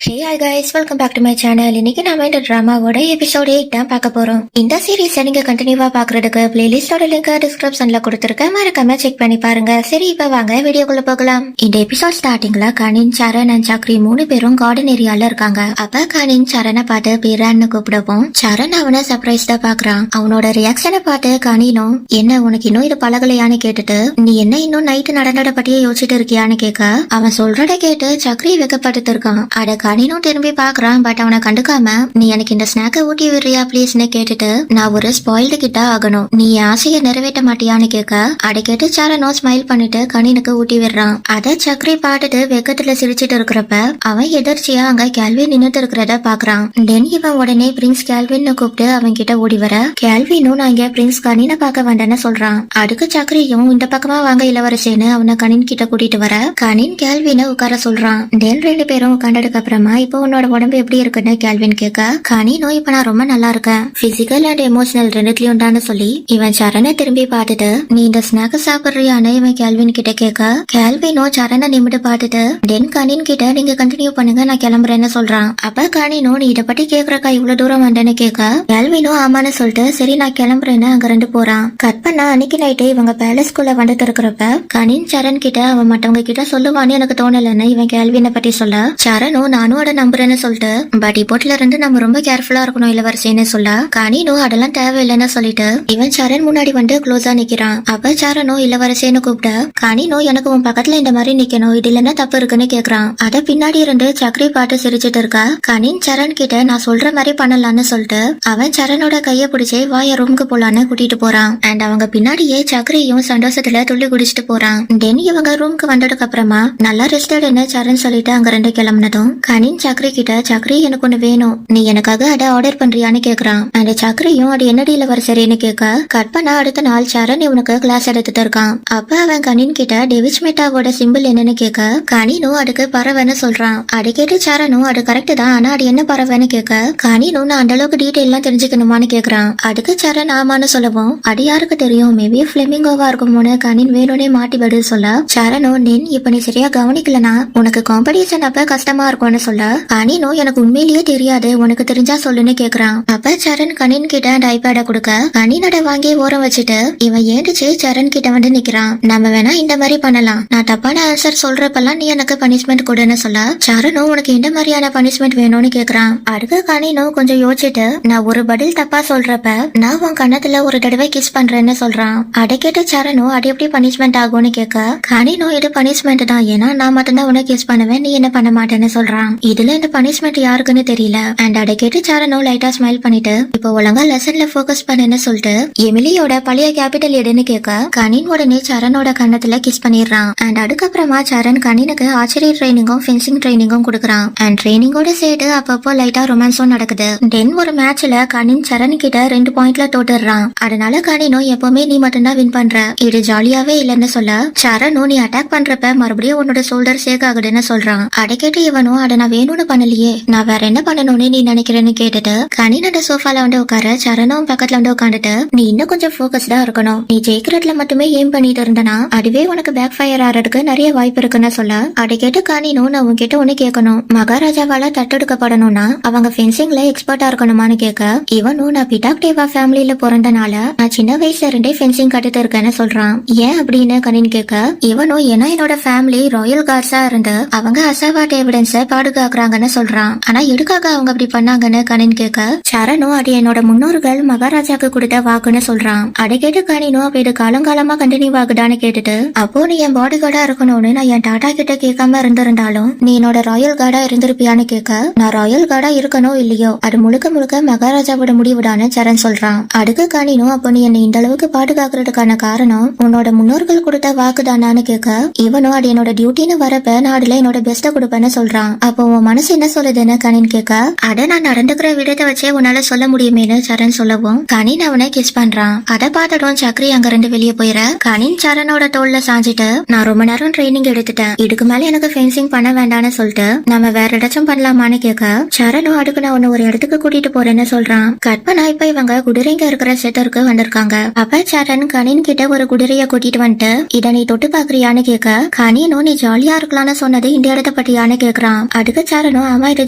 Hey hi guys, welcome back to my channel. இன்னைக்கு நாம இந்த டிராமாவோட எபிசோட் 8 தான் பார்க்க போறோம். இந்த சீரிஸை நீங்க கண்டினியூவா பாக்குறதுக்கு பிளேலிஸ்டோட லிங்க் டிஸ்கிரிப்ஷன்ல கொடுத்திருக்கேன், மறக்காம செக் பண்ணி பாருங்க. சரி, இப்ப வாங்க வீடியோக்குள்ள போகலாம். இந்த எபிசோட் ஸ்டார்டிங்ல கனின், சரண் அண்ட் சக்ரி 3 பேரும் கார்டன் ஏரியால இருக்காங்க. அப்ப கனின் சரணை பார்த்து பேரான்னு கூப்பிடவும் சரண் அவனை சர்ப்ரைஸ்டா பாக்குறான். அவனோட ரியாக்ஷனை பார்த்து கனினும், என்ன உனக்கு இன்னும் இது பழகலையான்னு கேட்டுட்டு, நீ என்ன இன்னும் நைட்டு நடந்தத பத்தியே யோசிச்சுட்டு இருக்கியான்னு கேட்க, அவன் சொல்றத கேட்டு சக்ரி வெக்கப்பட்டு இருக்கான். அட கனினும் திரும்பி பாக்குறான். பட் அவனை கண்டுக்காம, நீ எனக்கு இந்த ஸ்நாக்கை ஊட்டி விடுறியா ப்ளீஸ்னு கேட்டுட்டு, நான் ஒரு ஸ்பாயில்டு கிட்ட ஆகணும், நீ ஆசையை நிறைவேற்ற மாட்டியான்னு கேட்க, அதை கேட்டு சரணோ ஸ்மைல் பண்ணிட்டு கனினுக்கு ஊட்டி விடுறான். அத சக்ரி பாட்டுட்டு வெக்கத்துல சிரிச்சிட்டு இருக்கிறப்ப அவன் எதிர்ச்சியா அங்க கேல்வின் நின்னுட்டு இருக்கிறத பாக்குறான். தென் இவன் உடனே பிரின்ஸ் கேல்வின்னு கூப்பிட்டு அவன் கிட்ட ஓடி வர, கேல்வினும் நான் இங்க பிரின்ஸ் கனினை பார்க்க வேண்டான்னு சொல்றான். அதுக்கு சக்ரியும் இந்த பக்கமா வாங்க இளவரசேன்னு அவனை கனின் கிட்ட கூட்டிட்டு வர, கனின் கேல்வினை உட்கார சொல்றான். தென் 2 பேரும் உட்காண்டதுக்கு அப்புறமா, இப்போ உன்னோட உடம்பு எப்படி இருக்குன்னு கேல்வின் கேட்க, கனினோ இப்ப நான் ரொம்ப நல்லா இருக்கேன், பிசிக்கல் அண்ட் எமோஷனல் ரெண்டுலயும் தான் சொல்லி இவன் சரணை திரும்பி பார்த்துட்டு, நீ இந்த ஸ்நாக்க சாப்பிடுறியான்னு இவன் கேல்வின் கிட்ட கேட்க, கேல்வினோ சரணை நிமிட்டு பார்த்துட்டு, தென் கனின் கிட்ட நீங்க கண்டினியூ பண்ணுங்க, நான் கிளம்புறேன்னு சொல்றான். அப்ப கனினோ நீ இதை பத்தி கேக்குறக்கா இவ்வளவு தூரம் வந்தேன்னு கேட்க, கேல்வினோ ஆமான்னு சொல்லிட்டு சரி நான் கிளம்புறேன்னு அங்க 2 போறான். கட் பண்ணா அன்னைக்கு நைட்டு இவங்க பேலஸ்குள்ள வந்துட்டு இருக்கிறப்ப கனின் சரண் கிட்ட அவன் மத்தவங்க கிட்ட சொல்லுவான்னு எனக்கு தோணலன்னு இவன் கேல்வினை பத்தி சொல்ல, சரணோ நானும் அட நம்புறேன்னு சொல்லிட்டு, பட் இப்போட்ல இருந்து நம்ம ரொம்ப கேர்ஃபுல்லா இருக்கணும் இளவரசேன்னு சொல்ல, கனினோ அதெல்லாம் தேவையில்லைன்னு சொல்லிட்டு இவன் சரண் முன்னாடி வந்து க்ளோஸா நிக்கிறான். அப்ப சரணோ இளவரசேன்னு கூப்பிட்ட, கனினோ எனக்கு உன் பக்கத்துல இந்த மாதிரி நிக்கணும், இது இல்லன்னா தப்பு இருக்குன்னு கேக்குறான். அத பின்னாடி இருந்து சக்ரி பாட்டு சிரிச்சிட்டு இருக்கா. கனின் சரண் கிட்ட நான் சொல்ற மாதிரி பண்ணலான்னு சொல்லிட்டு அவன் சரணோட கைய பிடிச்சி வாய ரூமுக்கு போலான்னு கூட்டிட்டு போறான். அண்ட் அவங்க பின்னாடியே சக்ரியும் சந்தோஷத்துல துள்ளி குடிச்சிட்டு போறான். தென் இவங்க ரூமுக்கு வந்ததுக்கு அப்புறமா நல்லா ரெஸ்டட்னு சரண் சொல்லிட்டு அங்க 2 கிளம்பினதும் கனின் சக்ரி கிட்ட, சக்ரி எனக்கு ஒண்ணு வேணும், நீ எனக்காக அட ஆர்டர் பண்றியான்னு கேக்குறான். அந்த சக்ரியும் அது என்னடியில வர சரின்னு கேட்க, கட் பண்ண அடுத்த நாள் சரண் இவனுக்கு கிளாஸ் எடுத்துட்டு இருக்கான். அப்ப அவன் கனின் கிட்ட டேவிட் மெட்டாவோட சிம்பிள் என்னன்னு கேட்க, கனினும் அதுக்கு பறவைன்னு சொல்றான். அது கேட்டு சரணும் அது கரெக்ட் தான், ஆனா அது என்ன பறவைன்னு கேட்க, கனினும் நான் அந்த அளவுக்கு டீட்டெயில் எல்லாம் தெரிஞ்சுக்கணுமான்னு கேக்குறான். அதுக்கு சரண் ஆமான்னு சொல்லவும், அது யாருக்கு தெரியும், மேபி பிளெமிங்கோவா இருக்குமோன்னு கனின் வேணும்னே மாட்டி பதில் சொல்ல, சரணும் நின் இப்ப நீ சரியா கவனிக்கலனா உனக்கு காம்படிஷன் அப்ப கஷ்டமா இருக்கும்னு சொல்ல, கனினோ எனக்கு உண்மையிலேயே தெரியாது, உனக்கு தெரிஞ்சா சொல்லுன்னு கேக்குறான். அப்ப சரண் கனின் கிட்ட அந்த ஐபேட கொடுக்க, கனினோட வாங்கி ஓரம் வச்சுட்டு இவன் ஏண்டிச்சு சரண் கிட்ட வந்து நிக்கிறான். நம்ம வேணா இந்த மாதிரி பண்ணலாம், நான் தப்பான ஆன்சர் சொல்றப்பெல்லாம் நீ எனக்கு பனிஷ்மெண்ட் கொடுன்னு சொல்ல, சரணோ உனக்கு எந்த மாதிரியான பனிஷ்மெண்ட் வேணும்னு கேக்குறான். அடுத்து கனினோ கொஞ்சம் யோசிச்சுட்டு, நான் ஒரு பதில் தப்பா சொல்றப்ப நான் உன் கண்ணத்துல ஒரு தடவை கிஸ் பண்றேன்னு சொல்றான். அதை கேட்டு சரணோ அது எப்படி பனிஷ்மெண்ட் ஆகும்னு கேட்க, கனினோ இது பனிஷ்மெண்ட் தான், ஏன்னா நான் மட்டும்தான் உனக்கு கிஸ் பண்ணுவேன், நீ என்ன பண்ண மாட்டேன்னு சொல்றான். இதுல இந்த பனிஷ்மெண்ட் யாருக்குன்னு தெரியல. அண்ட் அதை கேட்டு சரணோ லைட்டா ஸ்மைல் பண்ணிட்டு, இப்போ ஒழுங்கா லெசன்ல போக்கஸ் பண்ணுன்னு சொல்லிட்டு எமிலியோட பழைய கேபிட்டல் எடுன்னு கேட்க, கனின் உடனே சரணோட கண்ணத்துல கிஸ் பண்ணிடுறான். அண்ட் அதுக்கப்புறமா சரண் கனினுக்கு ஆர்ச்சரி ட்ரைனிங்கும் ஃபென்சிங் ட்ரைனிங்கும் கொடுக்குறான். அண்ட் ட்ரைனிங்கோட சேர்த்து அப்பப்போ லைட்டா ரொமான்ஸும் நடக்குது. தென் ஒரு மேட்ச்ல கனின் சரண் கிட்ட 2 பாயிண்ட்ல தோத்துடுறான். அதனால கனினோ எப்பவுமே நீ மட்டும்தான் வின் பண்ற, இது ஜாலியாவே இல்லன்னு சொல்ல, சரணோ நீ அட்டாக் பண்றப்ப மறுபடியும் உன்னோட ஷோல்டர் சேக் ஆகுதுன்னு சொல்றான். அதை கேட்டு இவனும் அதை நான் வேணும்னு பண்ணலையே, நான் வேற என்ன பண்ணணும்னு நீ நினைக்கிறேன்னு கேட்டுட்டு கனினோட சோஃபால வந்து உட்கார, சரணம் பக்கத்துல வந்து உட்காந்துட்டு, நீ இன்னும் கொஞ்சம் போக்கஸ்டா இருக்கணும், நீ ஜெயிக்கிறதுல மட்டுமே ஏம் பண்ணிட்டு இருந்தனா அதுவே உனக்கு பேக் ஃபயர் ஆறதுக்கு நிறைய வாய்ப்பு இருக்குன்னு சொல்ல, அதை கேட்டு கனினும் நான் உன்கிட்ட ஒண்ணு கேட்கணும், மகாராஜாவால தத்தெடுக்கப்படணும்னா அவங்க ஃபென்சிங்ல எக்ஸ்பர்ட்டா இருக்கணுமான்னு கேட்க, இவனும் நான் பிடாக்டேவா ஃபேமிலியில பிறந்தனால நான் சின்ன வயசுல இருந்தே ஃபென்சிங் கட்டுட்டு இருக்கேன்னு சொல்றான். ஏன் அப்படின்னு கனின் கேட்க, இவனும் ஏன்னா என்னோட ஃபேமிலி ராயல் கார்ட்ஸா இருந்து அவங்க அசாவாட் எவிடன்ஸ பாதுகாக்கிறாங்கன்னு சொல்றான். ஆனா எதுக்காக அவங்க அப்படி பண்ணாங்கன்னு கனின் கேட்க, சரணோ அது என்னோட முன்னோர்கள் மகாராஜாக்கு கொடுத்த வாக்குன்னு சொல்றான். அதை கேட்டு கனினோ அப்படி இது காலங்காலமா கண்டினியூ ஆகுதான்னு கேட்டுட்டு, அப்போ நீ என் பாடி கார்டா இருக்கணும்னு நான் என் டாடா கிட்ட கேட்காம இருந்திருந்தாலும் நீ என்னோட ராயல் கார்டா இருந்திருப்பியான்னு கேட்க, நான் ராயல் கார்டா இருக்கணும் இல்லையோ அது முழுக்க முழுக்க மகாராஜாவோட முடிவுடான்னு சரண் சொல்றான். அதுக்கு கனினோ அப்போ நீ என்னை இந்த அளவுக்கு பாதுகாக்கிறதுக்கான காரணம் உன்னோட முன்னோர்கள் கொடுத்த வாக்கு தானான்னு கேட்க, இவனும் அது என்னோட டியூட்டின்னு வரப்ப நான் அதுல என்னோட பெஸ்ட கொடுப்பேன்னு சொல்றான். அப்போ உன் மனசு என்ன சொல்லுதுன்னு கனின் கேட்க, அட நான் நடந்துக்கிற விடத்தை வச்சே உன்னால சொல்ல முடியுமேன்னு சரண் சொல்லவும் கனின் அவனை கிஸ் பண்றான். அதை பார்த்ததும் சக்ரி அங்க 2 வெளியே போயிட, கனின் சரணோட தோல்ல சாஞ்சிட்டு, நான் ரொம்ப நேரம் ட்ரைனிங் எடுத்துட்டேன், இதுக்கு மேல எனக்கு ஃபென்சிங் பண்ண வேண்டாம்னு சொல்லிட்டு நம்ம வேற ஏதாச்சும் பண்ணலாமான்னு கேட்க, சரணும் அதுக்கு நான் உன்ன ஒரு இடத்துக்கு கூட்டிட்டு போறேன்னு சொல்றான். கற்பனா இப்ப இவங்க குதிரைங்க இருக்கிற செட்டருக்கு வந்திருக்காங்க. அப்ப சரண் கனின் கிட்ட ஒரு குதிரைய கூட்டிட்டு வந்துட்டு, இத நீ தொட்டு பாக்குறியான்னு கேட்க, கனினும் நீ ஜாலியா இருக்கலாம்னு சொன்னது இந்த இடத்த பத்தியான்னு கேக்குறான். அதுக்கு அதுக்கு சரணும் ஆமா இது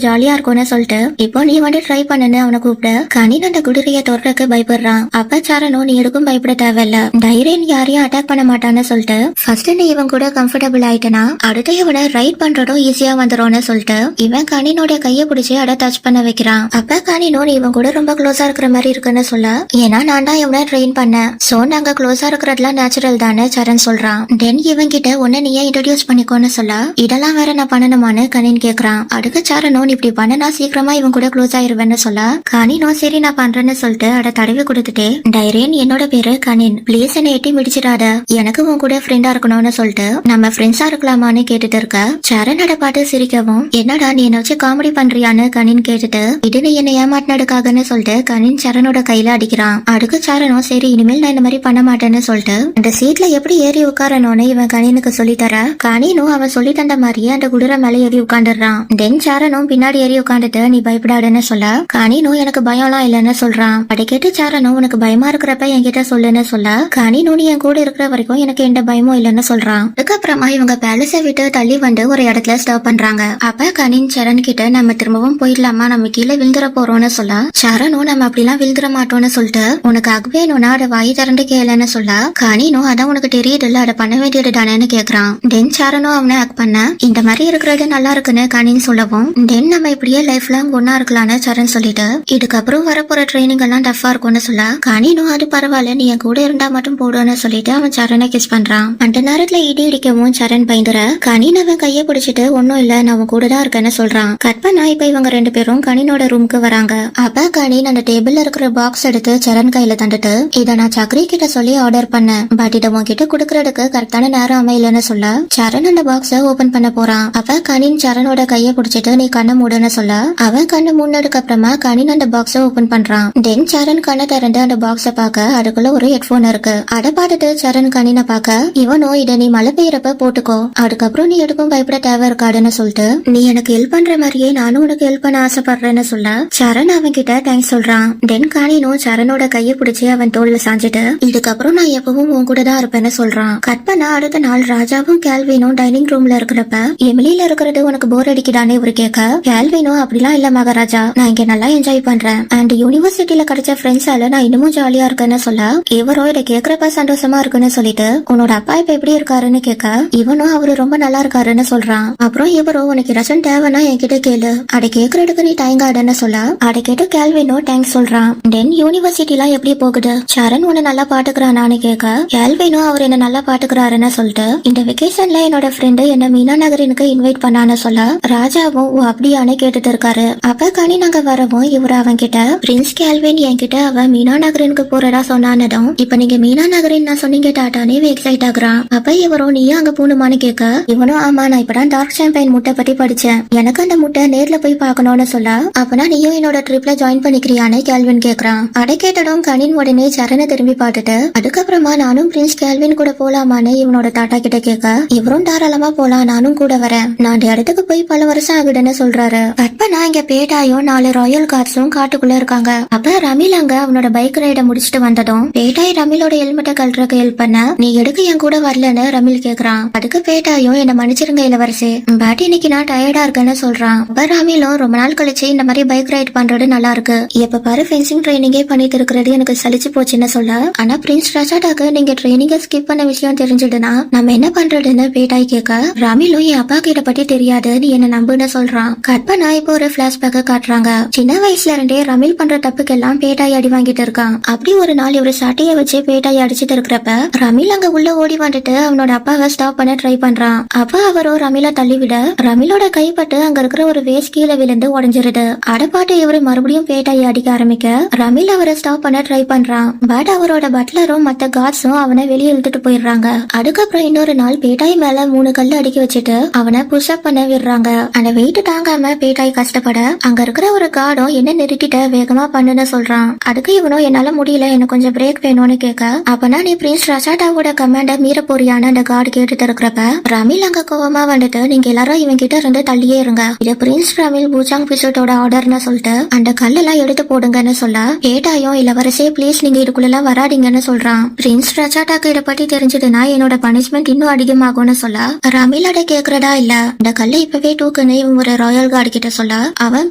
ஜாலியா இருக்கும்னு சொல்லிட்டு இப்போ நீ வந்து ட்ரை பண்ணுன்னு அவனை கூப்பிட கனின் அந்த குதிரையை தொடர்றதுக்கு பயப்படுறான். அப்ப சரணும் நீ எதுக்கும் பயப்பட தேவையில்ல, தைரியன் யாரையும் அட்டாக் பண்ண மாட்டான்னு சொல்லிட்டு ஃபர்ஸ்ட் நீ இவன் கூட கம்ஃபர்டபிள் ஆயிட்டனா அடுத்து இவனை ரைட் பண்றதும் ஈஸியா வந்துரும்னு சொல்லிட்டு இவன் கனினோட கைய பிடிச்சி அட டச் பண்ண வைக்கிறான். அப்ப கனினோ நீ இவன் கூட ரொம்ப க்ளோஸா இருக்கிற மாதிரி இருக்குன்னு சொல்ல ஏன்னா நான் தான் இவனை ட்ரெயின் பண்ணேன், சோ நாங்க க்ளோஸா இருக்கிறதுலாம் நேச்சுரல் தானே சரண் சொல்றான். தென் இவன் கிட்ட உன்ன நீயே இன்ட்ரோடியூஸ் பண்ணிக்கோன்னு சொல்ல இதெல்லாம் வேற நான் பண்ணணுமான்னு கனின் கேக்குறான். அடுக்கு சரணோ நீ இப்படி பண்ணனா சீக்கிரமா இவன் கூட க்ளோஸ் ஆயிருவேன்னு சொல்ல கனினோ சரி நான் பண்றேன்னு சொல்லிட்டு அட தடவி கொடுத்துட்டு டைரேன் என்னோட பேரு கனின், பிளீஸ் என்ன எட்டி மிடிச்சிடாத, எனக்கு உன் கூட ஃப்ரெண்டா இருக்கணும்னு சொல்லிட்டு நம்ம ஃப்ரெண்ட்ஸா இருக்கலாமான்னு கேட்டுட்டு இருக்க சரணோட பாட்டு சிரிக்கவும் என்னடா நீ என்ன வச்சு காமெடி பண்றியான்னு கனின் கேட்டுட்டு இது நீ என்ன ஏமாட்டினதுக்காகன்னு சொல்லிட்டு கனின் சரணோட கையில அடிக்கிறான். அடுக்கு சரணம் சரி இனிமேல் நான் இந்த மாதிரி பண்ண மாட்டேன்னு சொல்லிட்டு அந்த சீட்ல எப்படி ஏறி உட்காரணும்னு இவன் கனினுக்கு சொல்லி தர கனினும் அவன் சொல்லி தந்த மாதிரியே அந்த குதிரை மேல ஏறி உட்காந்துடுறான். தென் சரணம் பின்னாடி ஏறி உட்காந்துட்டு நீ பயப்படாதுன்னு சொல்ல கனினும் எனக்கு பயம்லாம் இல்லைன்னு சொல்றான். அதை கேட்டு சரணம் உனக்கு பயமா இருக்கிறப்ப என்கிட்ட சொல்லுன்னு சொல்ல கனினும் நீ என் கூட இருக்கிற வரைக்கும் எனக்கு எந்த பயமும் இல்லைன்னு சொல்றான். அதுக்கப்புறமா இவங்க பேலஸை விட்டு தள்ளி வந்து ஒரு இடத்துல ஸ்டாப் பண்றாங்க. அப்ப கனின் சரண் கிட்ட நம்ம திரும்பவும் போயிடலாமா, நம்ம கீழே விழுந்துற போறோம்னு சொல்ல சரணும் நம்ம அப்படிலாம் விழுந்துற மாட்டோம்னு சொல்லிட்டு உனக்கு அக் வேணும்னா அதை வாய் திறந்து கேளுன்னு சொல்ல கனினும் அதான் உனக்கு தெரியுதுல்ல அதை பண்ண வேண்டியது தானேன்னு கேக்குறான். தென் சரணும் அவனை அக் பண்ண இந்த மாதிரி இருக்கிறது நல்லா இருக்குன்னு கனின் சொல்லவும் தென் நம்ம இப்படியே லைஃப் லாங் ஒன்னா இருக்கலாம்னு சரண் சொல்லிட்டு இதுக்கப்புறம் வரப்போற ட்ரைனிங் எல்லாம் டஃபா இருக்கும்னு சொல்ல கனினும் அது பரவாயில்ல நீ என் கூட இருந்தா மட்டும் போடுன்னு சொல்லிட்டு அவன் சரணை கிஸ் பண்றான். அந்த நேரத்துல இடி இடிக்கவும் சரண் பயந்துற கனின் அவன் கைய பிடிச்சிட்டு ஒன்னும் இல்ல நான் கூட தான் இருக்கேன்னு சொல்றான். கட் பண்ணா இப்ப இவங்க ரெண்டு பேரும் கனினோட ரூமுக்கு வராங்க. அப்ப கனின் அந்த டேபிள்ல இருக்கிற பாக்ஸ் எடுத்து சரண் கையில தந்துட்டு இத நான் சக்ரி கிட்ட சொல்லி ஆர்டர் பண்ணேன், பட் இத உன்கிட்ட குடுக்கறதுக்கு கரெக்டான நேரம் அமையலன்னு சொல்ல சரண் அந்த பாக்ஸ ஓபன் பண்ண போறான். அப்ப கனின் சரணோட கைய பிடிச்சிட்டு நீ கண்ணை மூடுன்னு சொல்ல அவன் கண்ணு மூடினதுக்கு அப்புறமா கனின் அந்த பாக்ஸ ஓபன் பண்றான். தென் சரண் கண்ணை திறந்து அந்த பாக்ஸ பாக்க அதுக்குள்ள ஒரு ஹெட்போன் இருக்கு. அதை பார்த்துட்டு சரண் கனினை பாக்க இவனோ இத நீ மழை பெய்யறப்ப போட்டுக்கோ, அதுக்கப்புறம் நீ எதுக்கும் பயப்பட தேவை இருக்காதுன்னு சொல்லிட்டு நீ எனக்கு ஹெல்ப் பண்ற மாதிரியே நானும் உனக்கு ஹெல்ப் பண்ண ஆசைப்படுறேன்னு சொல்ல சரண் அவன் கிட்ட தேங்க்ஸ் சொல்றான். தென் கனினோ சரணோட கைய பிடிச்சி அவன் தோல்ல சாஞ்சிட்டு இதுக்கப்புறம் நான் எப்பவும் உன் கூட தான் இருப்பேன்னு சொல்றான். கட் பண்ண அடுத்த நாள் ராஜாவும் கேல்வினும் டைனிங் ரூம்ல இருக்கிறப்ப எமிலியில இருக்கிறது உனக்கு போர் அடிக்குதானே இவரு கேட்க கேல்வினும் அப்படிலாம் இல்ல மகாராஜா, நான் இங்க நல்லா என்ஜாய் பண்றேன் அண்ட் யூனிவர்சிட்டியில கிடைச்ச ஃப்ரெண்ட்ஸால நான் இன்னமும் ஜாலியா இருக்கேன்னு சொல்ல இவரோ இதை கேக்குறப்ப சந்தோஷமா இருக்குன்னு சொல்லிட்டு உன்னோட அப்பா இப்ப எப்படி இருக்காருன்னு கேட்க இவனும் அவரு ரொம்ப நல்லா இருக்காருன்னு சொல்றான். அப்புறம் இவரோ உனக்கு ஏதாச்சும் தேவைன்னா என்கிட்ட கேளு, அதை கேக்குறதுக்கு நீ தயங்காடுன்னு சொல்ல அதை கேட்டு கேல்வினோ தேங்க்ஸ் சொல்றான். தென் யூனிவர்சிட்டி எல்லாம் எப்படி போகுது, சரண் உன்னை நல்லா பாட்டுக்கிறானான்னு கேட்க கேல்வினோ அவர் என்ன நல்லா பாட்டுக்கிறாருன்னு சொல்லிட்டு இந்த வெக்கேஷன்ல என்னோட ஃப்ரெண்டு என்ன மீனா நகரினுக்கு இன்வைட் பண்ணான்னு சொல்ல ராஜாவும் அப்படியானு கேட்டுட்டு இருக்காரு. அப்ப கனி நாங்க வரவும் இவரு அவன் கிட்ட பிரின்ஸ் கேல்வின் என்கிட்ட அவன் மீனா நகரினுக்கு போறதா சொன்னானதும் இப்ப நீங்க மீனா நகரின் நான் சொன்னீங்க டாட்டானே எக்ஸைட் ஆகுறான். அப்ப இவரும் நீ அங்க போகணுமான்னு கேட்க இவனும் ஆமா நான் இப்பதான் டார்க் சாம்பைன் முட்டை பத்தி படிச்சேன், எனக்கு அந்த முட்டை நேர்ல போய் பாக்கணும்னு சொல்ல அப்பனா நீயும் என்னோட ட்ரிப்ல ஜாயின் பண்ணிக்கிறியான்னு கேல்வின் கேக்குறான். அதை கேட்டதும் கனின் உடனே சரண திரும்பி பார்த்துட்டு அதுக்கப்புறமா நானும் பிரின்ஸ் கேல்வின் கூட போலாமான்னு இவனோட தாத்தா கிட்ட கேட்க இவரும் தாராளமா போலாம் நானும் கூட வரேன், நான் அந்த இடத்துக்கு போய் பல வருஷம் ஆகுதுன்னு சொல்றாரு. கற்பனா இங்க பேட்டாயும் 4 ராயல் கார்ட்ஸும் காட்டுக்குள்ள இருக்காங்க. அப்ப ரமில் அங்க அவனோட பைக் ரைட முடிச்சுட்டு வந்ததும் பேட்டாய் ரமிலோட ஹெல்மெட்டை கழட்டுறக்கு ஹெல்ப் பண்ண நீ எடுக்க என் கூட வரலன்னு ரமில் கேக்குறான். அதுக்கு பேட்டாயும் என்ன மன்னிச்சிருங்க இளவரசி, பட் இன்னைக்கு நான் டயர்டா இருக்கேன்னு சொல்றான். அப்ப ரமிலும் ரொம்ப நாள் கழிச்சு இந்த மாதிரி பைக் ரைட் பண்றது நல்லா இருக்கு, எப்ப பாரு ஃபென்சிங் ட்ரைனிங்கே பண்ணிட்டு இருக்கிறது எனக்கு சலிச்சு போச்சுன்னு சொல்ல ஆனா பிரின்ஸ் ரஷாடாக்கு நீங்க ட்ரைனிங்க ஸ்கிப் பண்ண விஷயம் தெரிஞ்சுதுன்னா நம்ம என்ன பண்றதுன்னு பேட்டாய் கேட்க ரமிலும் என் அப்பாக்கு இதை பத்தி தெரியாது நீ என்ன நம்புன்னு சொல்றான். கற்பனா இப்போ ஒரு பிளாஷ்பேக்க காட்டுறாங்க. சின்ன வயசுல இருந்தே ரமில் பண்ற தப்புக்கெல்லாம் பேட்டாய் அடி வாங்கிட்டு இருக்கான். அப்படி ஒரு நாள் இவரு சட்டையை வச்சு பேட்டாய் அடிச்சிட்டு இருக்கிறப்ப ரமில் அங்க உள்ள ஓடி வந்துட்டு அவனோட அப்பாவை ஸ்டாப் பண்ண ட்ரை பண்றான். அப்ப அவரோ ரமில தள்ளிவிட ரமிலோட கைப்பட்டு அங்க இருக்கிற ஒரு வேஸ்ட் கீழே விழுந்து உடஞ்சிருது. அடப்பாட்டு இவரு மறுபடியும் பேட்டாய் அடிக்க ஆரம்பிக்க ரமில் அவரை ஸ்டாப் பண்ண ட்ரை பண்றான். பட் அவரோட பட்லரும் மத்த கார்ட்ஸும் அவனை வெளியே இழுத்துட்டு போயிடுறாங்க. அதுக்கப்புறம் இன்னொரு நாள் பேட்டாய் மேல 3 கல்லு அடுக்கி வச்சுட்டு அவனை புஷ் அப் பண்ண விடுறாங்க. அந்த வெயிட் தாங்காம பேட்டாய் கஷ்டப்பட அங்க இருக்கிற ஒரு கார்டும் என்ன நிறுத்திட்ட வேகமா பண்ணுன்னு சொல்றான். அதுக்கு இவனும் என்னால முடியல எனக்கு கொஞ்சம் பிரேக் வேணும்னு கேட்க அப்பனா நீ பிரின்ஸ் ரஷாடாவோட கமாண்ட மீற போறியான அந்த கார்டு கேட்டுட்டு இருக்கிறப்ப ரமில் அங்க கோவமா வந்துட்டு நீங்க எல்லாரும் இவன் கிட்ட இருந்து தள்ளியே இருங்க, இது பிரின்ஸ் ரமில் பூஜாங் பிசோட்டோட ஆர்டர்னு சொல்லிட்டு அந்த கல்லெல்லாம் எடுத்து போடுங்கன்னு சொல்ல பேட்டாயும் இளவரசே பிளீஸ் நீங்க இதுக்குள்ள வராடிங்கன்னு சொல்றான். பிரின்ஸ் ரஷாடாக்கு இதை பத்தி தெரிஞ்சதுன்னா என்னோட பனிஷ்மெண்ட் இன்னும் அதிகமாகும்னு சொல்ல ரமில் அதை கேக்குறதா இல்ல அந்த கல்லை இப்பவே 2 தூக்குன்னு இவன் ஒரு ராயல் கார்டு கிட்ட சொல்ல அவன்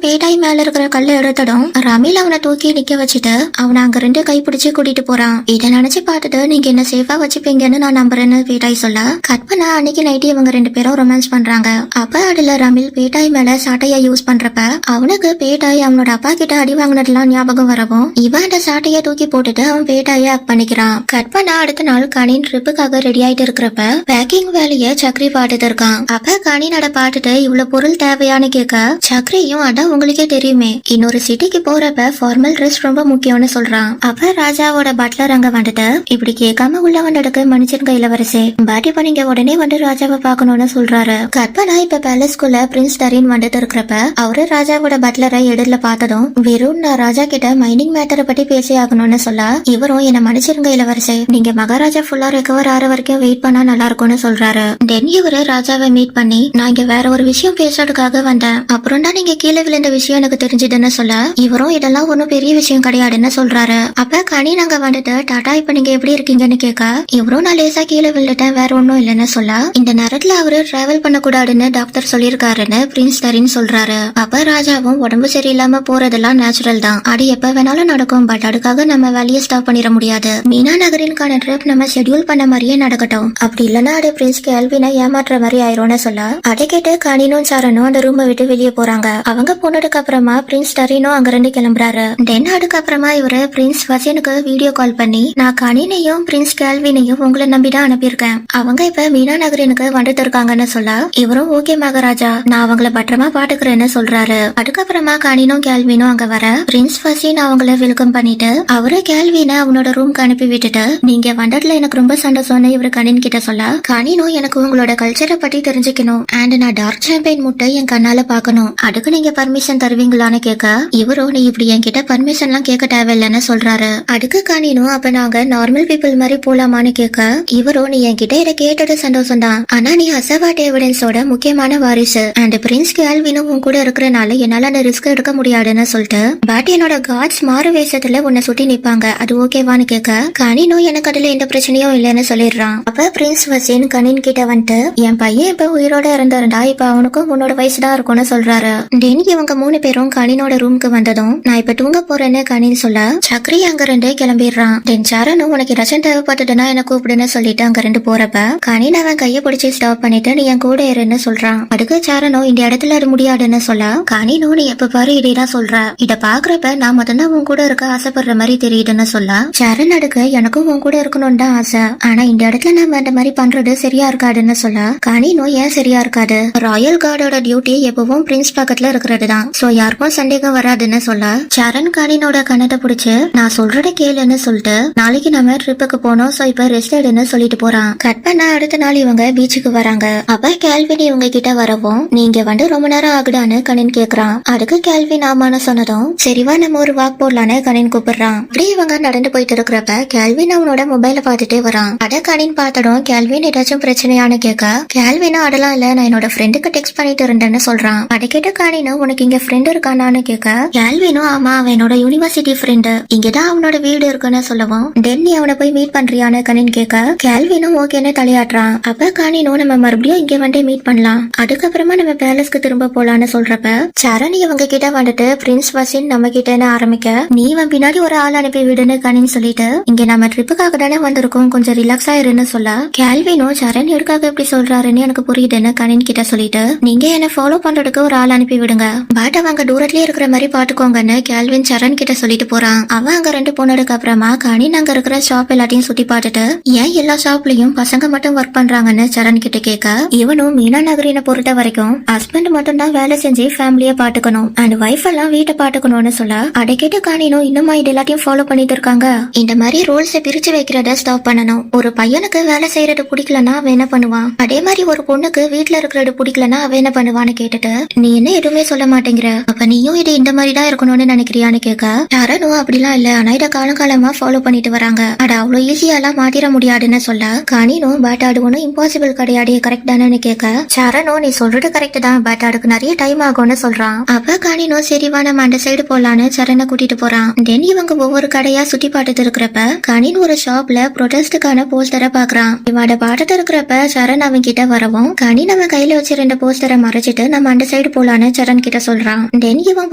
பேட்டாய் மேல இருக்கிற கல்ல எடுத்ததும் ரமில் அவனை தூக்கி நிக்க வச்சுட்டு அவனை அங்க ரெண்டு கைப்பிடிச்சு கூட்டிட்டு போறான். இதை நினைச்சு பார்த்துட்டு நீங்க என்ன சேஃபா வச்சுப்பீங்கன்னு நான் நம்புறேன்னு பேட்டாய் சொல்ல கட் பண்ண அன்னைக்கு நைட்டு இவங்க ரெண்டு பேரும் ரொமான்ஸ் பண்றாங்க. அப்ப அதுல ரமில் பேட்டாய் மேல சாட்டையா யூஸ் பண்றப்ப அவனுக்கு பேட்டாய் அவனோட அப்பா கிட்ட அடி வாங்கினதுலாம் ஞாபகம் வரவும் இவன் அந்த சாட்டைய தூக்கி போட்டுட்டு அவன் பேட்டாய ஆக்ட் பண்ணிக்கிறான். கட் பண்ண அடுத்த நாள் கனின் ட்ரிப்புக்காக ரெடி ஆயிட்டு இருக்கிறப்ப பேக்கிங் வேலைய சக்ரி பாத்துட்டு இருக்கான். அப்ப கனினோட பாத்துட்டு இவ்வளவு பொருள் தேவையான்னு கேட்க சக்ரியும் அதான் உங்களுக்கே தெரியுமே இன்னொரு சிட்டிக்கு போறப்ப ஃபார்மல் ட்ரெஸ் ரொம்ப முக்கியம்னு சொல்றான். அப்ப ராஜாவோட பட்லர் அங்க வந்துட்டு இப்படி கேட்காம உள்ள வந்ததுக்கு மன்னிச்சிருங்க இளவரசே, பட் இப்ப நீங்க உடனே வந்து ராஜாவை பாக்கணும்னு சொல்றாரு. கற்பனா இப்ப பேலஸ்குள்ள பிரின்ஸ் தரின் வந்துட்டு இருக்கிறப்ப அவரு ராஜாவோட பட்லரை எதிரில பார்த்ததும் வெறும் நான் ராஜா கிட்ட மைனிங் மேட்டரை பத்தி பேசி ஆகணும்னு சொல்ல இவரும் என்ன மன்னிச்சிருங்க இளவரசே, நீங்க மகாராஜா ஃபுல்லா ரெக்கவர் ஆற வரைக்கும் வெயிட் பண்ணா நல்லா இருக்கும்னு சொல்றாரு. தென் இவரு ராஜாவை மீட் பண்ணி நான் இங்க வேற ஒரு விஷயம் பேசுறதுக்காக வந்தேன், அப்புறம் தான் நீங்க கீழே விழுந்த விஷயம் எனக்கு தெரிஞ்சதுன்னு சொல்ல இவரும் இதெல்லாம் ஒன்னும் பெரிய விஷயம் கிடையாதுன்னு சொல்றாரு. அப்ப கனி நாங்க வந்துட்டு டாடா இப்ப நீங்க எப்படி இருக்கீங்கன்னு கேட்க இவரும் நான் லேசா கீழே விழுந்துட்டேன் வேற ஒன்னும் இல்லன்னு சொல்ல இந்த நேரத்துல அவரு டிராவல் பண்ண கூடாதுன்னு டாக்டர் சொல்லிருக்காருன்னு பிரின்ஸ் தரின் சொல்றாரு. அப்ப ராஜாவும் உடம்பு சரியில்லாம போறதெல்லாம் நேச்சுரல் தான், அது எப்ப வேணாலும் நடக்கும், பட் அதுக்காக நம்ம வேலையை ஸ்டாப் பண்ணிட முடியாது. மீனா நகரின்கான ட்ரிப் நம்ம ஷெட்யூல் பண்ண மாதிரியே நடக்கட்டும், அப்படி இல்லன்னா அது பிரின்ஸ் கேல்வினை ஏமாற்ற மாதிரி ஆயிரும்னு சொல்ல அதை கேட்டு கனினும் சரணும் அந்த ரூமை விட்டு வெளியே போறாங்க. அவங்க போனதுக்கு அப்புறமா பிரின்ஸ் டரினும் அங்க இருந்து கிளம்புறாரு. தென் அதுக்கப்புறமா இவரு பிரின்ஸ் வசனுக்கு வீடியோ கால் பண்ணி நான் கனினையும் பிரின்ஸ் கேல்வினையும் உங்களை நம்பிதான் அனுப்பியிருக்கேன், அவங்க இப்ப மீனா நகரினுக்கு வந்துட்டு இருக்காங்கன்னு சொல்ல இவரும் ஓகே மகாராஜா நான் அவங்கள பத்திரமா பாத்துக்கிறேன்னு சொல்றாரு. அதுக்கப்புறமா கனினும் கேல்வினும் அங்க வர பிரின்ஸ் வசன் அவங்கள வெல்கம் பண்ணிட்டு அவரு கேல்வினை அவனோட ரூம்க்கு அனுப்பி விட்டுட்டு நீங்க வந்ததுல எனக்கு ரொம்ப சந்தோஷம்னு இவரு கனின் கிட்ட சொல்ல கனினும் எனக்கு உங்களோட கல்ச்சரை பத்தி தெரிஞ்சுக்கணும் அண்ட் நான் டார்க் சாம்பியன் முட்டை என் கண்ணால பாக்கணும், அதுக்கு நீங்க பர்மிஷன் தருவீங்களான்னு கேட்க இவரும் நீ இப்படி என்கிட்ட பர்மிஷன் எல்லாம் கேட்க தேவையில்லைன்னு சொல்றாரு. அதுக்கு கனினும் அப்ப நாங்க நார்மல் பீப்புள் மாதிரி போலாமான்னு கேட்க இவரும் நீ என்கிட்ட இதை கேட்டது சந்தோஷம் தான், ஆனா நீ அசவாட் எவிடன்ஸோட முக்கியமான வாரிசு அண்ட் பிரின்ஸ் கேல்வினும் உன் கூட இருக்கிறனால என்னால அந்த ரிஸ்க் எடுக்க முடியாதுன்னு சொல்லிட்டு பட் என்னோட காட்ஸ் மாறு வேஷத்துல உன்னை சுட்டி நிப்பாங்க அது ஓகேவான்னு கேட்க கனினும் எனக்கு அதுல எந்த பிரச்சனையும் இல்லைன்னு சொல்லிடுறான். அப்ப பிரின்ஸ் வசன் கனின் கிட்ட வந்துட்டு என் பையன் இப்ப உயிரோட இருந்தாருண்டா, இப்ப அவனுக்கும் உன்னோட வயசுதான் இருக்கும்னு சொல்றாரு. தென் இவங்க 3 பேரும் கனினோட ரூமுக்கு வந்ததும் நான் இப்ப தூங்க போறேன்னு கனின் சொல்ல சக்ரி அங்க ரெண்டு கிளம்பிடுறான். தென் சரணும் உனக்கு ஏதாச்சும் தேவைப்பட்டதுன்னா என்ன கூப்பிடுன்னு சொல்லிட்டு அங்க ரெண்டு போறப்ப கனின் அவன் கைய பிடிச்சி ஸ்டாப் பண்ணிட்டு நீ என் கூட இருன்னு சொல்றான். அதுக்கு சரணும் இந்த இடத்துல அது முடியாதுன்னு சொல்ல கனினும் நீ எப்ப பாரு இதான் சொல்ற, இத பாக்குறப்ப நான் மட்டும்தான் உன் கூட இருக்க ஆசைப்படுற மாதிரி தெரியுதுன்னு சொல்ல சரண் அடுக்கு எனக்கும் உன் கூட இருக்கணும்னு தான் ஆசை, ஆனா இந்த இடத்துல நம்ம இந்த மாதிரி பண்றது சரியா இருக்காதுன்னு சொல்ல கனினும் ஏன் சரியா இருக்காது, ராயல் கார்டோட டியூட்டி எப்பவும் பிரின்ஸ் பக்கத்துல இருக்கிறது தான், சோ யாருக்கும் சந்தேகம் வராதுன்னு சொல்ல சரண் கனினோட கண்ணத்தை பிடிச்சு நான் சொல்றத கேளுன்னு சொல்லிட்டு நாளைக்கு நம்ம ட்ரிப்புக்கு போனோம் சோ இப்ப ரெஸ்ட் எடுன்னு சொல்லிட்டு போறான். கட் பண்ண அடுத்த நாள் இவங்க பீச்சுக்கு வராங்க. அப்ப கேல்வின் இவங்க கிட்ட வரவும் நீங்க வந்து ரொம்ப நேரம் ஆகுடான்னு கனின் கேக்குறான். அதுக்கு கேல்வின் ஆமான்னு சொன்னதும் சரிவா நம்ம ஒரு வாக் போடலான்னு கனின் கூப்பிடுறான். அப்படி இவங்க நடந்து போயிட்டு இருக்கிறப்ப கேல்வின் அவனோட மொபைல பாத்துட்டே வரான். அத கனின் பார்த்ததும் கேல்வின் ஏதாச்சும் பிரச்சனையானு கேட்க கேல்வினும் அதெல்லாம் இல்ல நான் என்னோட ஃப்ரெண்டுக்கு டெக்ஸ்ட் பண்ணிட்டு இருந்தேன்னு சொல்றான். அதை கேட்டு கனினும் உனக்கு இங்க ஃப்ரெண்ட் இருக்கானான்னு கேட்க கேல்வினும் ஆமா அவன் என்னோட யூனிவர்சிட்டி ஃப்ரெண்டு, இங்கதான் அவனோட வீடு இருக்குன்னு சொல்லவும் தென் நீ அவனை போய் மீட் பண்றியான்னு கனின் கேட்க கேல்வினும் ஓகேன்னு தலையாட்டுறான். அப்ப கனினும் நம்ம மறுபடியும் இங்க வந்து மீட் பண்ணலாம், அதுக்கப்புறமா நம்ம பேலஸ்க்கு திரும்ப போலான்னு சொல்றப்ப சரண் இவங்க கிட்ட வந்துட்டு பிரின்ஸ் வசன் நம்ம கிட்ட ஆரம்பிக்க நீ இவன் பின்னாடி ஒரு ஆள் அனுப்பி விடுன்னு கனின் சொல்லிட்டு இங்க நம்ம ட்ரிப்புக்காக தானே வந்திருக்கோம் கொஞ்சம் ரிலாக்ஸா இருன்னு சொல்ல கேல்வினும் சரண் எதுக்காக எப்படி சொல்றாருன்னு எனக்கு புரியுதுன்னு கனின் கிட்ட சொல்லிட்டு நீங்க என்ன ஃபாலோ பண்றதுக்கு ஒரு ஆள் அனுப்பி விடுங்க, பட் அவங்க தூரத்திலே இருக்கிற மாதிரி பாத்துக்கோங்கன்னு கேல்வின் சரண் கிட்ட சொல்லிட்டு போறான். அவன் அங்க ரெண்டு போனதுக்கு அப்புறமா கனின் அங்க இருக்கிற ஷாப் எல்லாத்தையும் சுத்தி பார்த்துட்டு ஏன் எல்லா ஷாப்லயும் பசங்க மட்டும் ஒர்க் பண்றாங்கன்னு சரண் கிட்ட கேட்க இவனும் மீனா நகரினை பொறுத்த வரைக்கும் ஹஸ்பண்ட் மட்டும் தான் வேலை செஞ்சு ஃபேமிலிய பாத்துக்கணும் அண்ட் வைஃப் எல்லாம் வீட்டை பாத்துக்கணும்னு சொல்ல அதை கேட்டு கனினும் இன்னுமா இது எல்லாத்தையும் ஃபாலோ பண்ணிட்டு இருக்காங்க, இந்த மாதிரி ரூல்ஸ் பிரிச்சு வைக்கிறத ஸ்டாப் பண்ணணும், ஒரு பையனுக்கு வேலை செய்யறது பிடிக்கலன்னா அவன் என்ன பண்ணுவான், அதே மாதிரி ஒரு பொண்ணுக்கு வீட்டுல இருக்கிறது பிடிக்கலன்னா அவன் என்ன பண்ணுவான்னு கேட்டுட்டு நீ என்ன எதுவுமே சொல்ல மாட்டேங்கிற, அப்ப நீயும் இது இந்த மாதிரி தான் இருக்கணும்னு நினைக்கிறியான்னு கேட்க யாரும் அப்படிலாம் இல்ல ஆனா இதை காலங்காலமா ஃபாலோ பண்ணிட்டு வராங்க, அது அவ்வளவு ஈஸியாலாம் மாத்திர முடியாதுன்னு சொல்ல கனினும் பட் அது ஒன்னும் இம்பாசிபிள் கிடையாது கரெக்ட் தானு கேட்க சரணும் நீ சொல்றது கரெக்ட் தான் பட் அதுக்கு நிறைய டைம் ஆகும்னு சொல்றான். அப்ப கனினும் சரிவா நம்ம அந்த சைடு போலான்னு சரணை கூட்டிட்டு போறான். தென் இவங்க ஒவ்வொரு கடையா சுத்தி பாட்டுட்டு இருக்கிறப்ப கனின் ஒரு ஷாப்ல ப்ரொடெஸ்டுக்கான போஸ்டரை பாக்குறான். இவட பாட்டுட்டு இருக்கிறப்ப சரண் அவன் கிட்ட வரவும் கனின் அவன் கையில வச்சு 2 போஸ்டரை பேரை மறைச்சிட்டு நம்ம அந்த சைடு போலான்னு சரண் கிட்ட சொல்றான். தென் இவன்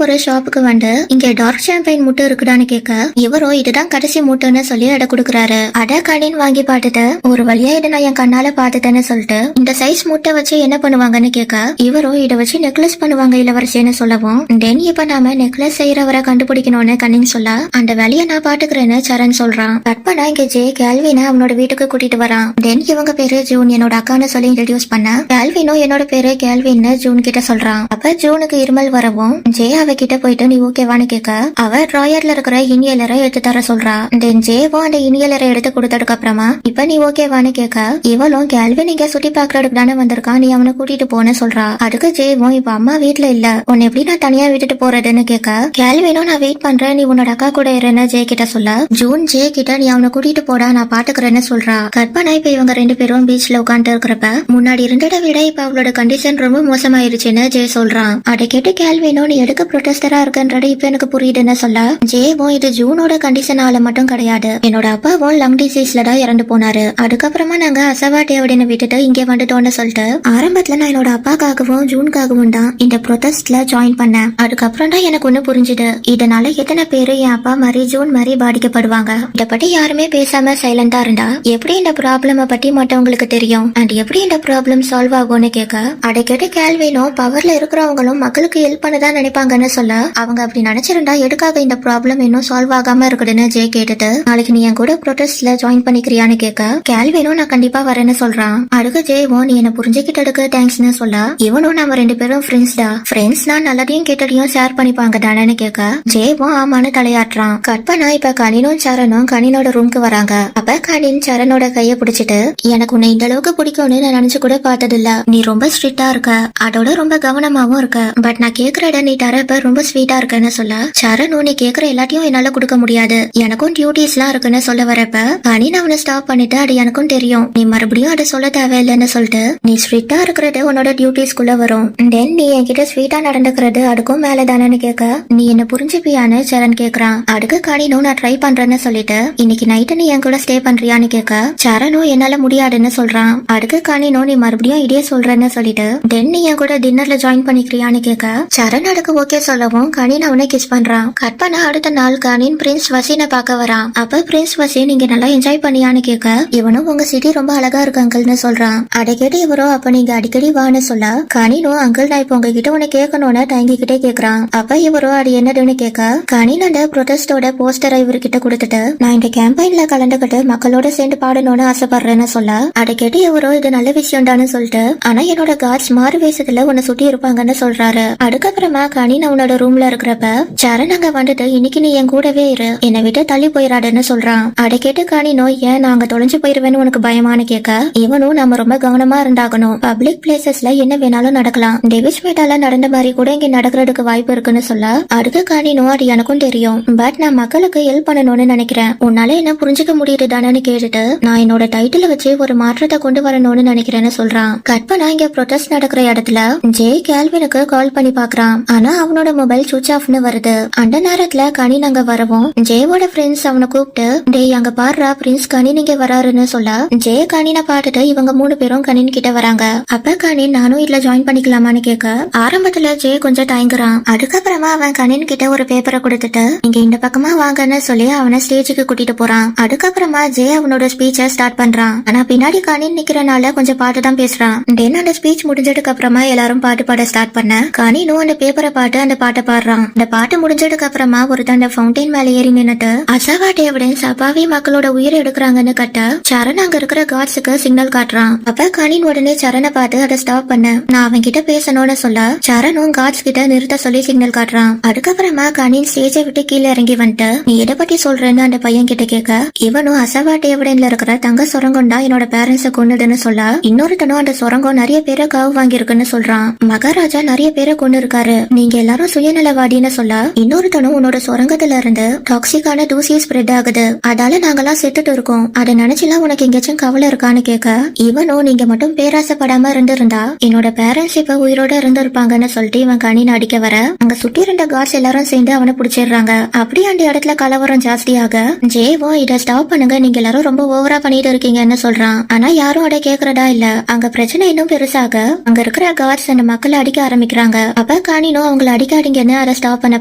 ஒரு ஷாப்புக்கு வந்து இங்க டார்க் சாம்பைன் முட்டை இருக்குதான்னு கேட்க இவரோ இதுதான் கடைசி முட்டைன்னு சொல்லி அடை கொடுக்குறாரு. அடை கண்ணின் வாங்கி பார்த்துட்டு ஒரு வழியா இதை நான் என் கண்ணால பாத்துட்டேன்னு சொல்லிட்டு இந்த சைஸ் முட்டை வச்சு என்ன பண்ணுவாங்கன்னு கேட்க இவரோ இதை வச்சு நெக்லஸ் பண்ணுவாங்க இளவரசின்னு சொல்லவும் தென் இப்ப நாம நெக்லஸ் செய்யறவரை கண்டுபிடிக்கணும்னு கண்ணின் சொல்ல அந்த வேலையை நான் பாத்துக்கிறேன்னு சரண் சொல்றான். கட் பண்ணா இங்க ஜே கேல்வினை அவனோட வீட்டுக்கு கூட்டிட்டு வரான். தென் இவங்க பேரு ஜூன் என்னோட அக்கான்னு சொல்லி இன்ட்ரடியூஸ் பண்ண கேல்வினும் என்னோட பேரு கேல்வின்னு ஜூன் கிட்ட சொல்றான். அப்ப ஜூனுக்கு இருமல் வரவும் ஜே அவகிட்ட போயிட்டு நீ ஓகேவான்னு கேட்க அவ ட்ராயர்ல இருக்கிற இனியலரை எடுத்து தர சொல்றா. தென் ஜேவும் அந்த இனியலரை எடுத்து கொடுத்ததுக்கு அப்புறமா இப்ப நீ ஓகேவான்னு கேட்க இவளும் கேல்வின் இங்க சுத்தி பாக்குறதுக்கு தானே வந்திருக்கான் நீ அவனை கூட்டிட்டு போன்னு சொல்றா. அதுக்கு ஜேவும் இப்ப அம்மா வீட்டுல இல்ல உன்னை எப்படி நான் தனியா விட்டுட்டு போறதுன்னு கேட்க கேல்வினும் நான் வெயிட் பண்றேன் நீ உன்னோட அக்கா கூட இருன்னு ஜே கிட்ட சொல்ல ஜூன் ஜே கிட்ட நீ அவனை கூட்டிட்டு போடா நான் பாத்துக்கிறேன்னு சொல்றா. கற்பனா இப்ப இவங்க 2 பேரும் பீச்ல உட்காந்து இருக்கிறப்ப முன்னாடி இருந்ததை விட இப்ப அவளோட கண்டிஷன் ரொம்ப மோசமாயிருச்சுன்னு ஜே சொல்றான். அதை கேட்டு கேள்வினும் நீ எதுக்கு ப்ரொடெஸ்டரா இருக்கன்றது இப்ப எனக்கு புரியுதுன்னு சொல்ல ஜேவும் இது ஜூனோட கண்டிஷனால மட்டும் கிடையாது என்னோட அப்பாவும் லங் டிசீஸ்ல தான் இறந்து போனாரு. அதுக்கப்புறமா நாங்க அசவாட்டியோட விட்டுட்டு இங்கே வந்துட்டோம்னு சொல்லிட்டு ஆரம்பத்துல நான் என்னோட அப்பாக்காகவும் ஜூனுக்காகவும் தான் இந்த ப்ரொடெஸ்ட்ல ஜாயின் பண்ணேன். அதுக்கப்புறம் தான் எனக்கு ஒண்ணு புரிஞ்சுது இதனால எத்தனை பேரு என் அப்பா மாதிரி ஜூன் மாதிரி பாதிக்கப்படுவாங்க. இத பத்தி யாருமே பேசாம சைலண்டா இருந்தா எப்படி இந்த ப்ராப்ளம பத்தி மத்தவங்களுக்கு தெரியும் அண்ட் எப்படி இந்த ப்ராப்ளம் சால்வ் ஆகும்னு கேட்க அதை கேட்டு கேள்வினும் பவர்ல இருக்கிறவங்களும் மக்களுக்கு ஹெல்ப் பண்ணதான் நினைப்பாங்கன்னு சொல்ல அவங்க அப்படி நினைச்சிருந்தா எதுக்காக இந்த ப்ராப்ளம் இன்னும் சால்வ் ஆகாம இருக்குதுன்னு ஜே கேட்டுட்டு நாளைக்கு நீ என் கூட ப்ரொடெஸ்ட்ல ஜாயின் பண்ணிக்கிறியான்னு கேட்க கேள்வினும் நான் கண்டிப்பா வரேன்னு சொல்றான். அதுக்கு ஜேவும் நீ என்ன புரிஞ்சுக்கிட்டதுக்கு தேங்க்ஸ்னு சொல்ல இவனும் நம்ம 2 பேரும் ஃப்ரெண்ட்ஸ்னா நல்லதையும் கேட்டதையும் ஷேர் பண்ணிப்பாங்க தானேன்னு கேட்க ஜேவும் ஆமான்னு தலையாட்டுறான். கற்பனா இப்ப கனினும் சரணும் கனினோட ரூம்க்கு வராங்க. அப்ப கனின் சரணோட கைய பிடிச்சிட்டு எனக்கு உன்னை இந்த அளவுக்கு பிடிக்கும்னு நான் நினைச்சு கூட பார்த்தது இல்ல நீ ரொம்ப ஸ்ட்ரிக்டா இருக்க அதோட ரொம்ப கவனமாவும் இருக்க பட் நான் கேக்குறத நீ தரப்ப ரொம்ப ஸ்வீட்டா இருக்கன்னு சொல்ல சரணும் நீ கேக்குற எல்லாத்தையும் என்னால கொடுக்க முடியாது எனக்கும் டியூட்டிஸ் எல்லாம் இருக்குன்னு சொல்ல வரப்ப கனின் அவனை ஸ்டாப் பண்ணிட்டு அது எனக்கும் தெரியும் நீ மறுபடியும் அதை சொல்ல தேவையில்லைன்னு சொல்லிட்டு நீ ஸ்ட்ரிக்டா இருக்கிறது உன்னோட டியூட்டிஸ்குள்ள வரும் தென் நீ என்கிட்ட ஸ்வீட்டா நடந்துக்கிறது அதுக்கும் மேல தானேன்னு கேட்க நீ என்ன புரிஞ்சுப்பியான்னு சரண் கேக்குறான். அதுக்கு கனினும் நான் ட்ரை பண்றேன்னு சொல்லிட்டு இன்னைக்கு நைட்டு நீ என் கூட ஸ்டே பண்றியான்னு கேட்க சரணும் என்னால முடியாதுன்னு சொல்றான். அதுக்கு கனினும் நீ மறுபடியும் இதே சொல்றேன்னு சொல்லிட்டு தென் நீ என் கூட டின்னர்ல ஜாயின் பண்ணிக்கிறியான்னு கேட்க சரண் அதுக்கு ஓகே சொல்லவும் கனின் அவனை கிஸ் பண்றான். கற்பனா அடுத்த நாள் கனின் பிரின்ஸ் வசீனை பார்க்க வரான். அப்ப பிரின்ஸ் வசீன் நீங்க நல்லா என்ஜாய் பண்ணியான்னு கேட்க இவனும் உங்க சிட்டி ரொம்ப அழகா இருக்கு அங்கிள்னு சொல்றான். அதை கேட்டு இவரோ அப்ப நீங்க அடிக்கடி வான்னு சொல்ல கனினும் அங்கிள் நான் இப்ப உங்ககிட்ட உன்னை கேட்கணும்னு தயங்கிக்கிட்டே கேக்குறான். அப்ப இவரோ அது என்னதுன்னு கேட்க கனின் அந்த ப்ரொடெஸ்டோட போஸ்டரை இவர்கிட்ட கொடுத்துட்டு நான் இந்த கேம்பெயின்ல கலந்துகிட்டு மக்களோட சேர்ந்து பாடணும்னு ஆசைப்படுறேன்னு சொல்ல அதை கேட்டு எவரோ இது நல்ல விஷயம்டான்னு சொல்லிட்டு ஆனா என்னோட கார்ட்ஸ் மாறு வேஷத்துல உன்னை சுட்டி இருப்பாங்கன்னு சொல்றாரு. அதுக்கப்புறமா கனின் அவனோட ரூம்ல இருக்கிறப்ப சரண் அங்க வந்துட்டு இன்னைக்கு நீ என் கூடவே இரு என்னை விட்டு தள்ளி போயிடாதுன்னு சொல்றான். அதை கேட்டு கனினோ ஏன் நாங்க தொலைஞ்சு போயிருவேன்னு உனக்கு பயமானு கேட்க இவனும் நம்ம ரொம்ப கவனமா இருந்தாகணும் பப்ளிக் பிளேசஸ்ல என்ன வேணாலும் நடக்கலாம் டேவிஸ் மேட்டால நடந்த மாதிரி கூட இங்க நடக்கிறதுக்கு வாய்ப்பு இருக்குன்னு சொல்ல அதுக்கு கனினோ அது எனக்கும் தெரியும் பட் நான் மக்களுக்கு ஹெல்ப் பண்ணணும்னு நினைக்கிறேன் உன்னால என்ன புரிஞ்சுக்க முடியுது தானேன்னு கேட்டுட்டு நான் என்னோட டைட்டில வச்சு ஒரு மாற்றத்தை கொண்டு வரணும்னு நினைக்கிறேன்னு சொல்றான். கற்பனா இங்க ப்ரொடெஸ்ட் நடக்கிற இடத்துல ஜே கேல்வினுக்கு கால் பண்ணி பாக்குறான். ஆனா அவனோட மொபைல் சுவிட்ச் ஆஃப்னு வருது. அந்த நேரத்துல கனின் அங்க வரவும் ஜேவோட ஃப்ரெண்ட்ஸ் அவனை கூப்பிட்டு டேய் அங்க பாடுறா பிரின்ஸ் கனின் இங்க வராருன்னு சொல்ல ஜே கனினை பார்த்துட்டு இவங்க 3 பேரும் கனின் கிட்ட வராங்க. அப்ப கனின் நானும் இதுல ஜாயின் பண்ணிக்கலாமான்னு கேட்க ஆரம்பத்துல ஜே கொஞ்சம் தயங்குறான். அதுக்கப்புறமா அவன் கனின் கிட்ட ஒரு பேப்பரை கொடுத்துட்டு இங்க இந்த பக்கமா வாங்கன்னு சொல்லி அவனை ஸ்டேஜுக்கு கூட்டிட்டு போறான். அதுக்கப்புறமா ஜே அவனோட ஸ்பீச்ச ஸ்டார்ட் பண்றான். ஆனா பின்னாடி கனின் நிக்கிறனால கொஞ்சம் பாட்டு தான் பேசுறான். தென் அந்த ஸ்பீச் முடிஞ்சதுக்கு அப்புறமா எல்லாரும் பாட்டு பாட ஸ்டார்ட் பண்ண கனினும் அந்த பேப்பரை பாட்டு அந்த பாட்டை பாடுறான். அந்த பாட்டு முடிஞ்சதுக்கு அப்புறமா ஒருத்தன் அந்த ஃபவுண்டைன் மேல ஏறி நின்னுட்டு அசவாட் எவிடன்ஸ் அப்பாவி மக்களோட உயிரை எடுக்கிறாங்கன்னு கட்ட சரண் அங்க இருக்கிற காட்ஸுக்கு சிக்னல் காட்டுறான். அப்ப கனின் உடனே சரணை பார்த்து அதை ஸ்டாப் பண்ண நான் அவன் கிட்ட பேசணும்னு சொல்ல சரணும் காட்ஸ் கிட்ட நிறுத்த சொல்லி சிக்னல் காட்டுறான். அதுக்கப்புறமா கனின் ஸ்டேஜை விட்டு கீழே இறங்கி வந்துட்டு நீ எதை பத்தி சொல்றேன்னு அந்த பையன் கிட்ட கேட்க இவனும் அசவாட் எவிடன்ல இருக்கிற தங்க சுரங்கம் தான் என்னோட பேரண்ட்ஸ கொண்டுடுன்னு சொல்ல இன்னொருத்தனும் அந்த சுரங்கம் நிறைய பேரை காவு வாங்கியிருக்குன்னு சொல்றான். மகாராஜா நிறைய பேரை கொண்டு இருக்காரு நீங்க எல்லாரும் சுயநலவாடின்னு சொல்ல இன்னொருத்தனும் உன்னோட சுரங்கத்துல இருந்து டாக்ஸிக்கான தூசி ஸ்ப்ரெட் ஆகுது அதால நாங்கெல்லாம் செத்துட்டு இருக்கோம் அதை நினைச்சுலாம் உனக்கு எங்கேயாச்சும் கவலை இருக்கான்னு கேட்க இவனும் நீங்க மட்டும் பேராசைப்படாம இருந்திருந்தா என்னோட பேரண்ட்ஸ் இப்ப உயிரோட இருந்திருப்பாங்கன்னு சொல்லிட்டு இவன் கனின் அடிக்க வர அங்க சுத்தி இருந்த கார்ட்ஸ் எல்லாரும் சேர்ந்து அவனை பிடிச்சிடுறாங்க. அப்படி அந்த இடத்துல கலவரம் ஜாஸ்தியாக ஜேவோ இதை ஸ்டாப் பண்ணுங்க நீங்க எல்லாரும் ரொம்ப ஓவரா பண்ணிட்டு இருக்கீங்கன்னு சொல்றான். ஆனா யாரும் அதை கேக்குறதா இல்ல. அங்க பிரச்சனை இன்னும் பெருசாக அங்க இருக்கிற கார்ட்ஸ் அந்த மக்களை அடிக்க ஆரம்பிக்கிறாங்க. அப்ப கனினும் அவங்களை அடிக்காதீங்கன்னு அதை ஸ்டாப் பண்ண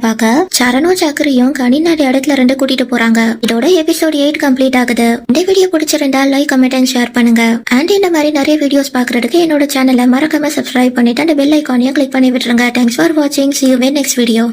பாக்க சரணும் சக்கரையும் கனின் அந்த இடத்துல இருந்து கூட்டிட்டு போறாங்க. இதோட எபிசோட் 8 கம்ப்ளீட் ஆகுது. இந்த வீடியோ பிடிச்சிருந்தா லைக், கமெண்ட் அண்ட் ஷேர் பண்ணுங்க. அண்ட் இந்த மாதிரி நிறைய வீடியோஸ் பாக்குறதுக்கு என்னோட சேனலை மறக்காம சப்ஸ்கிரைப் பண்ணிட்டு அந்த பெல் ஐக்கானையும் கிளிக் பண்ணி விட்டுருங்க. தேங்க்ஸ் ஃபார் வாட்சிங். See you in next video.